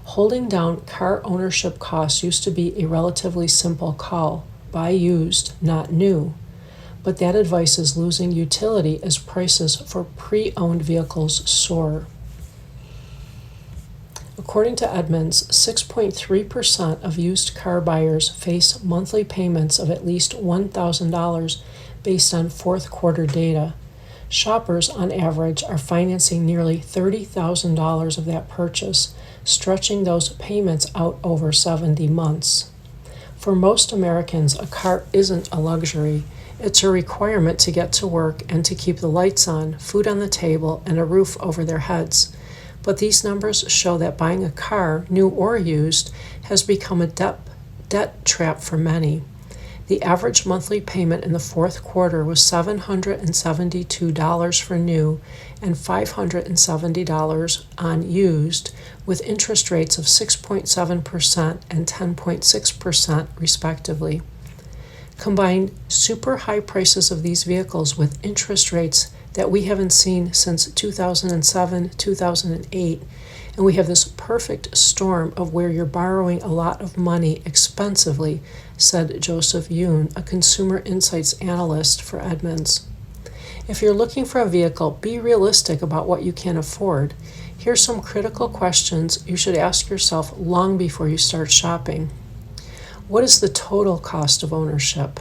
Holding down car ownership costs used to be a relatively simple call. Buy used, not new. But that advice is losing utility as prices for pre-owned vehicles soar. According to Edmunds, 6.3% of used car buyers face monthly payments of at least $1,000 based on fourth quarter data. Shoppers, on average, are financing nearly $30,000 of that purchase, stretching those payments out over 70 months. For most Americans, a car isn't a luxury. It's a requirement to get to work and to keep the lights on, food on the table, and a roof over their heads. But these numbers show that buying a car, new or used, has become a debt trap for many. The average monthly payment in the fourth quarter was $772 for new and $570 on used, with interest rates of 6.7% and 10.6% respectively. Combine super high prices of these vehicles with interest rates that we haven't seen since 2007, 2008, and we have this perfect storm of where you're borrowing a lot of money expensively, said Joseph Yoon, a consumer insights analyst for Edmunds. If you're looking for a vehicle, be realistic about what you can afford. Here's some critical questions you should ask yourself long before you start shopping. What is the total cost of ownership?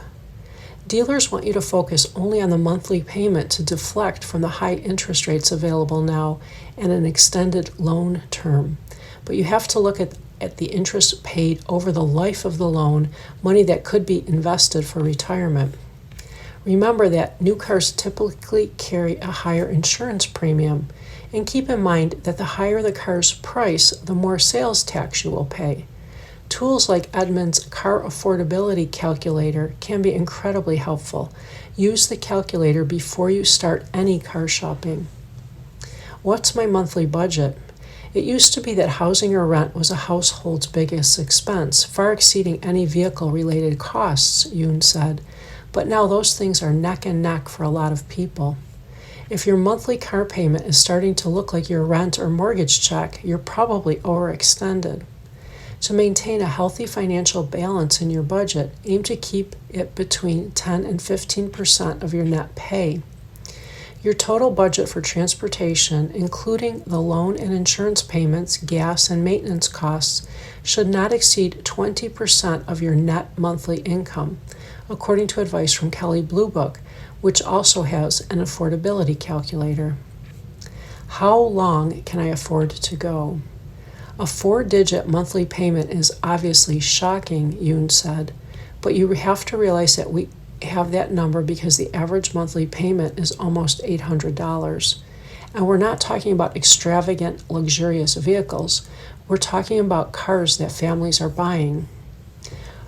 Dealers want you to focus only on the monthly payment to deflect from the high interest rates available now and an extended loan term. But you have to look at the interest paid over the life of the loan, money that could be invested for retirement. Remember that new cars typically carry a higher insurance premium, and keep in mind that the higher the car's price, the more sales tax you will pay. Tools like Edmunds' Car Affordability Calculator can be incredibly helpful. Use the calculator before you start any car shopping. What's my monthly budget? It used to be that housing or rent was a household's biggest expense, far exceeding any vehicle-related costs, Yoon said. But now those things are neck and neck for a lot of people. If your monthly car payment is starting to look like your rent or mortgage check, you're probably overextended. To maintain a healthy financial balance in your budget, aim to keep it between 10 and 15% of your net pay. Your total budget for transportation, including the loan and insurance payments, gas, and maintenance costs, should not exceed 20% of your net monthly income, according to advice from Kelley Blue Book, which also has an affordability calculator. How long can I afford to go? A 4-digit monthly payment is obviously shocking, Yoon said, but you have to realize that we have that number because the average monthly payment is almost $800. And we're not talking about extravagant, luxurious vehicles. We're talking about cars that families are buying.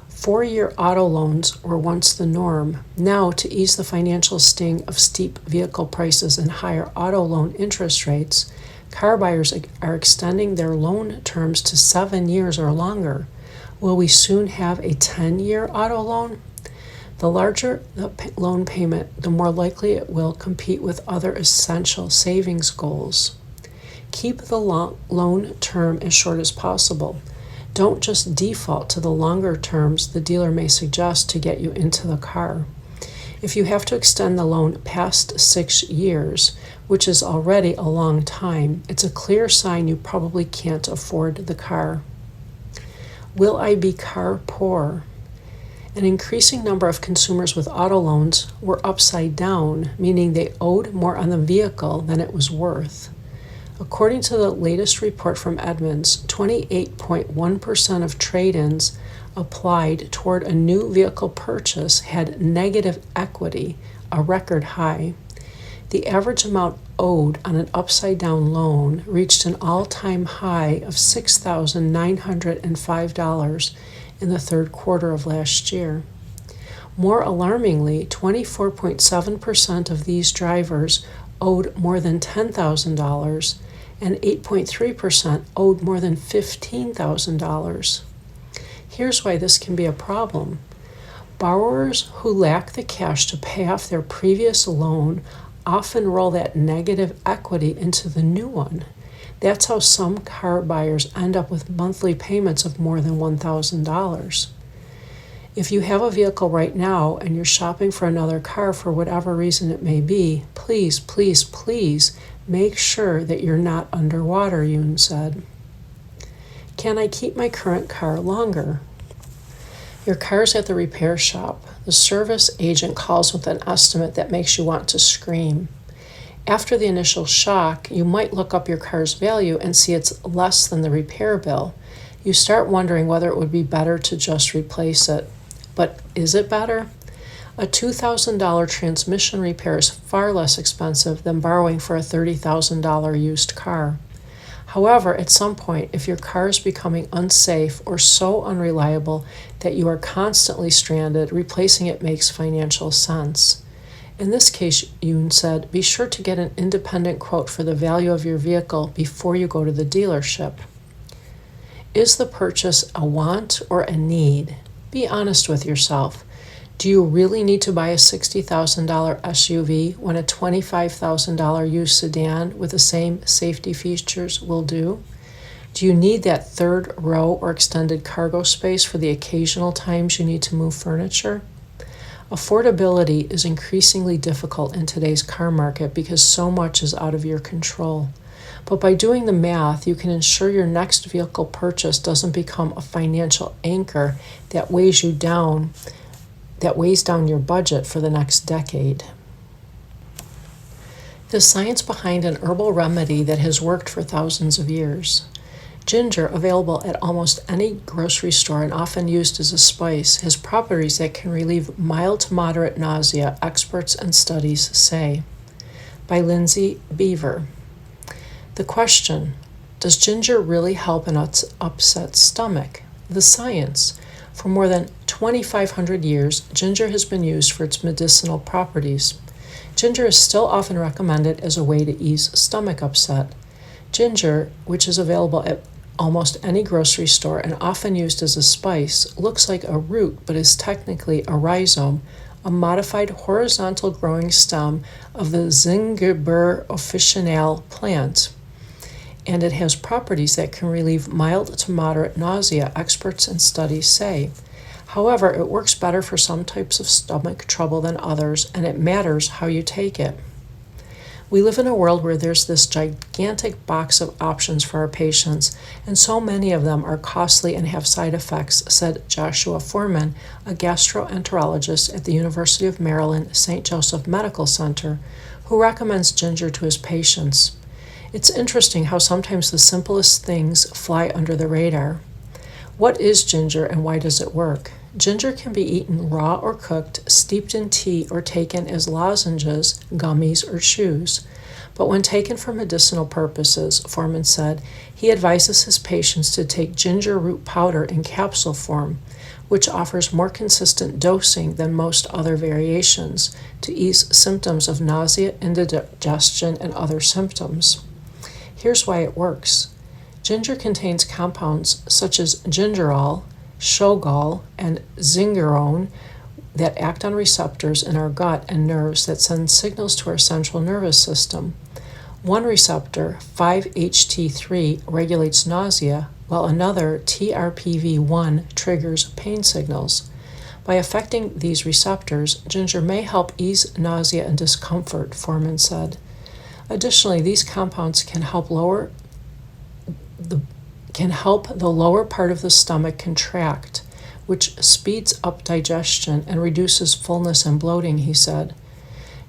4-year auto loans were once the norm. Now, to ease the financial sting of steep vehicle prices and higher auto loan interest rates, car buyers are extending their loan terms to 7 years or longer. Will we soon have a 10-year auto loan? The larger the loan payment, the more likely it will compete with other essential savings goals. Keep the loan term as short as possible. Don't just default to the longer terms the dealer may suggest to get you into the car. If you have to extend the loan past 6 years, which is already a long time, it's a clear sign you probably can't afford the car. Will I be car poor? An increasing number of consumers with auto loans were upside down, meaning they owed more on the vehicle than it was worth. According to the latest report from Edmunds, 28.1% of trade-ins applied toward a new vehicle purchase had negative equity, a record high. The average amount owed on an upside-down loan reached an all-time high of $6,905 in the third quarter of last year. More alarmingly, 24.7% of these drivers owed more than $10,000, and 8.3% owed more than $15,000. Here's why this can be a problem. Borrowers who lack the cash to pay off their previous loan often roll that negative equity into the new one. That's how some car buyers end up with monthly payments of more than $1,000. If you have a vehicle right now and you're shopping for another car for whatever reason it may be, please, please, please make sure that you're not underwater, Yoon said. Can I keep my current car longer? Your car's at the repair shop. The service agent calls with an estimate that makes you want to scream. After the initial shock, you might look up your car's value and see it's less than the repair bill. You start wondering whether it would be better to just replace it. But is it better? A $2,000 transmission repair is far less expensive than borrowing for a $30,000 used car. However, at some point, if your car is becoming unsafe or so unreliable that you are constantly stranded, replacing it makes financial sense. In this case, Yoon said, be sure to get an independent quote for the value of your vehicle before you go to the dealership. Is the purchase a want or a need? Be honest with yourself. Do you really need to buy a $60,000 SUV when a $25,000 used sedan with the same safety features will do? Do you need that third row or extended cargo space for the occasional times you need to move furniture? Affordability is increasingly difficult in today's car market because so much is out of your control. But by doing the math, you can ensure your next vehicle purchase doesn't become a financial anchor that weighs down your budget for the next decade. The science behind an herbal remedy that has worked for thousands of years. Ginger, available at almost any grocery store and often used as a spice, has properties that can relieve mild to moderate nausea, experts and studies say. By Lindsay Beaver. The question, does ginger really help an upset stomach? The science. For more than 2,500 years, ginger has been used for its medicinal properties. Ginger is still often recommended as a way to ease stomach upset. Ginger, which is available at almost any grocery store and often used as a spice, looks like a root but is technically a rhizome, a modified horizontal growing stem of the Zingiber officinale plant. And it has properties that can relieve mild to moderate nausea, experts and studies say. However, it works better for some types of stomach trouble than others, and it matters how you take it. We live in a world where there's this gigantic box of options for our patients, and so many of them are costly and have side effects, said Joshua Foreman, a gastroenterologist at the University of Maryland St. Joseph Medical Center, who recommends ginger to his patients. It's interesting how sometimes the simplest things fly under the radar. What is ginger and why does it work? Ginger can be eaten raw or cooked, steeped in tea, or taken as lozenges, gummies, or chews. But when taken for medicinal purposes, Foreman said, he advises his patients to take ginger root powder in capsule form, which offers more consistent dosing than most other variations to ease symptoms of nausea, indigestion, and other symptoms. Here's why it works. Ginger contains compounds such as gingerol, shogal, and zingerone that act on receptors in our gut and nerves that send signals to our central nervous system. One receptor, 5-HT3, regulates nausea, while another, TRPV1, triggers pain signals. By affecting these receptors, ginger may help ease nausea and discomfort, Foreman said. Additionally, these compounds can help the lower part of the stomach contract, which speeds up digestion and reduces fullness and bloating, he said.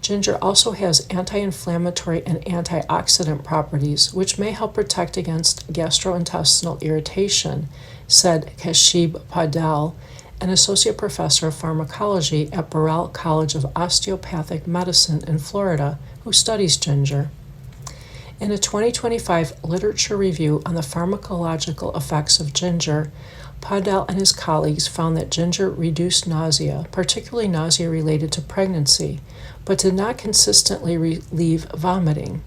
Ginger also has anti-inflammatory and antioxidant properties, which may help protect against gastrointestinal irritation, said Kashib Padel, an associate professor of pharmacology at Burrell College of Osteopathic Medicine in Florida, who studies ginger. In a 2025 literature review on the pharmacological effects of ginger, Padel and his colleagues found that ginger reduced nausea, particularly nausea related to pregnancy, but did not consistently relieve vomiting.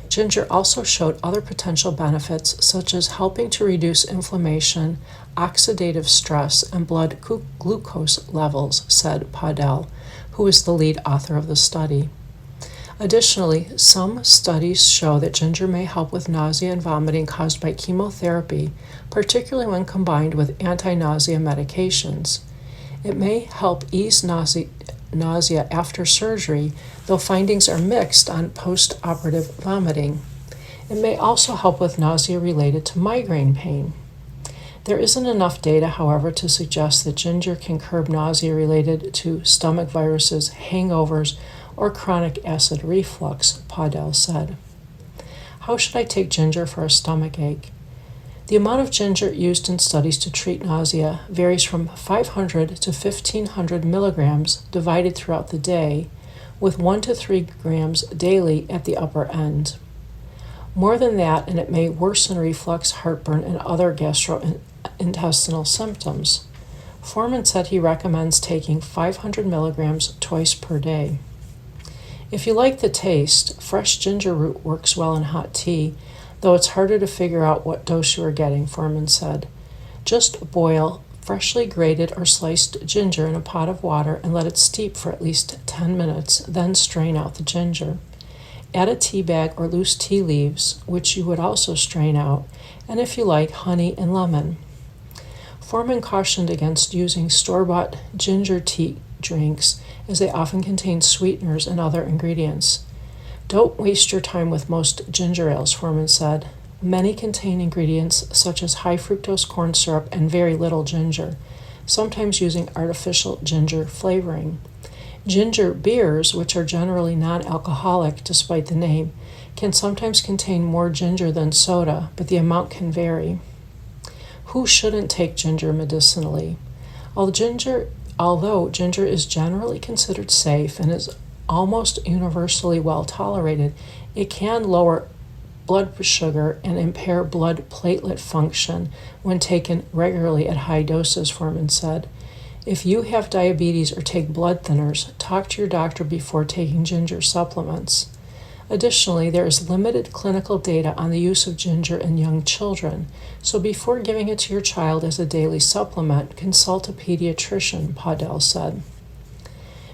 Ginger also showed other potential benefits, such as helping to reduce inflammation, oxidative stress, and blood glucose levels, said Padel, who is the lead author of the study. Additionally, some studies show that ginger may help with nausea and vomiting caused by chemotherapy, particularly when combined with anti-nausea medications. It may help ease nausea after surgery, though findings are mixed on post-operative vomiting. It may also help with nausea related to migraine pain. There isn't enough data, however, to suggest that ginger can curb nausea related to stomach viruses, hangovers, or chronic acid reflux, Padel said. How should I take ginger for a stomach ache? The amount of ginger used in studies to treat nausea varies from 500 to 1,500 milligrams divided throughout the day, with 1 to 3 grams daily at the upper end. More than that, and it may worsen reflux, heartburn, and other gastrointestinal symptoms. Foreman said he recommends taking 500 milligrams twice per day. If you like the taste, fresh ginger root works well in hot tea, though it's harder to figure out what dose you are getting, Foreman said. Just boil freshly grated or sliced ginger in a pot of water and let it steep for at least 10 minutes, then strain out the ginger. Add a tea bag or loose tea leaves, which you would also strain out, and if you like, honey and lemon. Foreman cautioned against using store-bought ginger tea drinks, as they often contain sweeteners and other ingredients. Don't waste your time with most ginger ales, Foreman said. Many contain ingredients such as high fructose corn syrup and very little ginger, sometimes using artificial ginger flavoring. Ginger beers, which are generally non-alcoholic despite the name, can sometimes contain more ginger than soda, but the amount can vary. Who shouldn't take ginger medicinally? Although ginger is generally considered safe and is almost universally well tolerated, it can lower blood sugar and impair blood platelet function when taken regularly at high doses, Foreman said. If you have diabetes or take blood thinners, talk to your doctor before taking ginger supplements. Additionally, there is limited clinical data on the use of ginger in young children, so before giving it to your child as a daily supplement, consult a pediatrician, Padel said.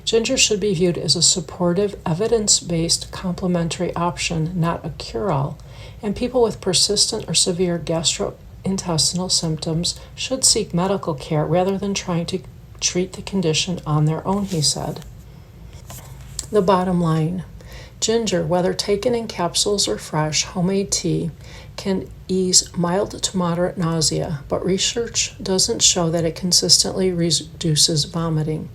Ginger should be viewed as a supportive, evidence-based complementary option, not a cure-all, and people with persistent or severe gastrointestinal symptoms should seek medical care rather than trying to treat the condition on their own, he said. The bottom line. Ginger, whether taken in capsules or fresh, homemade tea, can ease mild to moderate nausea, but research doesn't show that it consistently reduces vomiting.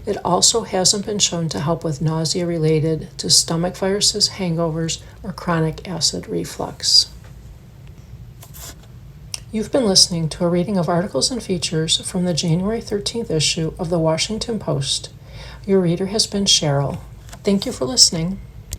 It also hasn't been shown to help with nausea related to stomach viruses, hangovers, or chronic acid reflux. You've been listening to a reading of articles and features from the January 13th issue of the Washington Post. Your reader has been Cheryl. Thank you for listening.